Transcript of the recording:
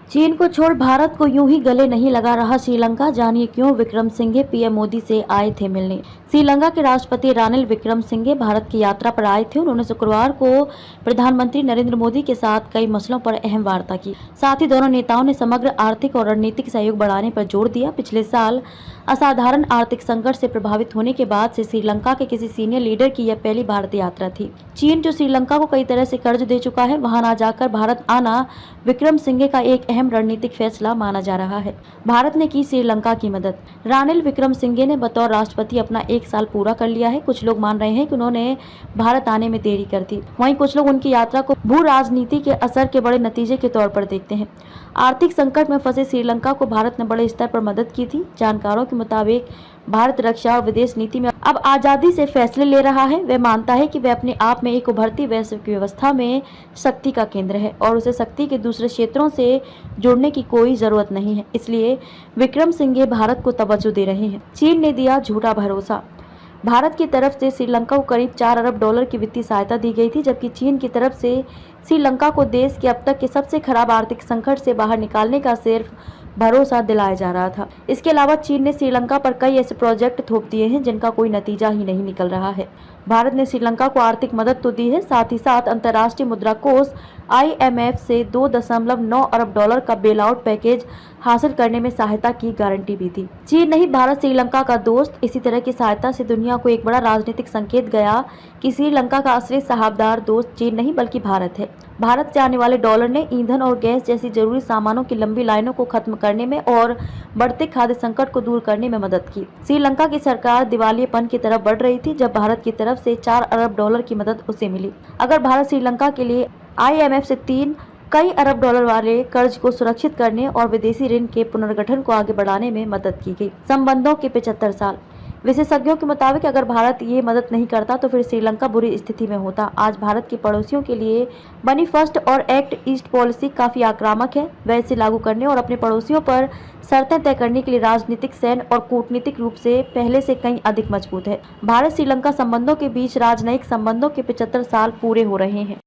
चीन को छोड़ भारत को यूं ही गले नहीं लगा रहा श्रीलंका। जानिए क्यों। विक्रमसिंघे पीएम मोदी से आए थे मिलने। श्रीलंका के राष्ट्रपति रानिल विक्रमसिंघे भारत की यात्रा पर आए थे। उन्होंने शुक्रवार को प्रधानमंत्री नरेंद्र मोदी के साथ कई मसलों पर अहम वार्ता की। साथ ही दोनों नेताओं ने समग्र आर्थिक और रणनीतिक सहयोग बढ़ाने पर जोर दिया। पिछले साल असाधारण आर्थिक संकट से प्रभावित होने के बाद से श्रीलंका के किसी सीनियर लीडर की यह पहली भारत यात्रा थी। चीन जो श्रीलंका को कई तरह से कर्ज दे चुका है, वहां न जाकर भारत आना विक्रमसिंघे का एक अहम रणनीतिक फैसला माना जा रहा है। भारत ने की श्रीलंका की मदद। रानिल विक्रमसिंघे ने बतौर राष्ट्रपति अपना 1 साल पूरा कर लिया है। कुछ लोग मान रहे हैं कि उन्होंने भारत आने में देरी कर दी। वहीं कुछ लोग उनकी यात्रा को भू राजनीति के असर के बड़े नतीजे के तौर पर देखते हैं। आर्थिक संकट में फंसे श्रीलंका को भारत ने बड़े स्तर पर मदद की थी। जानकारों के मुताबिक भारत रक्षा और विदेश नीति में अब आजादी से फैसले ले रहा है। वह मानता है कि वह अपने आप में एक उभरती वैश्विक व्यवस्था में शक्ति का केंद्र है और उसे शक्ति के दूसरे क्षेत्रों से जुड़ने की कोई जरूरत नहीं है। इसलिए विक्रमसिंघे भारत को तवज्जो दे रहे हैं। चीन ने दिया झूठा भरोसा। भारत की तरफ से श्रीलंका को करीब $4 अरब की वित्तीय सहायता दी गई थी, जबकि चीन की तरफ से श्रीलंका को देश के अब तक के सबसे खराब आर्थिक संकट से बाहर निकालने का सिर्फ भरोसा दिलाया जा रहा था। इसके अलावा चीन ने श्रीलंका पर कई ऐसे प्रोजेक्ट थोप दिए हैं जिनका कोई नतीजा ही नहीं निकल रहा है। भारत ने श्रीलंका को आर्थिक मदद तो दी है, साथ ही साथ अंतर्राष्ट्रीय मुद्रा कोष IMF से $2.9 अरब का बेल आउट पैकेज हासिल करने में सहायता की गारंटी भी दी। चीन नहीं भारत श्रीलंका का दोस्त। इसी तरह की सहायता से दुनिया को एक बड़ा राजनीतिक संकेत गया कि श्रीलंका का असली साहबदार दोस्त चीन नहीं बल्कि भारत है। भारत से आने वाले डॉलर ने ईंधन और गैस जैसी जरूरी सामानों की लंबी लाइनों को खत्म करने में और बढ़ते खाद्य संकट को दूर करने में मदद की। श्रीलंका की सरकार दिवालियेपन की तरफ बढ़ रही थी जब भारत की तरफ से $4 अरब की मदद उसे मिली। अगर भारत श्रीलंका के लिए IMF से कई अरब डॉलर वाले कर्ज को सुरक्षित करने और विदेशी ऋण के पुनर्गठन को आगे बढ़ाने में मदद की गई। संबंधों के 75 साल। विशेषज्ञों के मुताबिक अगर भारत ये मदद नहीं करता तो फिर श्रीलंका बुरी स्थिति में होता। आज भारत के पड़ोसियों के लिए बनी फर्स्ट और एक्ट ईस्ट पॉलिसी काफी आक्रामक है। वह इसे लागू करने और अपने पड़ोसियों पर शर्तें तय करने के लिए राजनीतिक, सैन्य और कूटनीतिक रूप से पहले से कहीं अधिक मजबूत है। भारत श्रीलंका संबंधों के बीच राजनयिक संबंधों के 75 साल पूरे हो रहे हैं।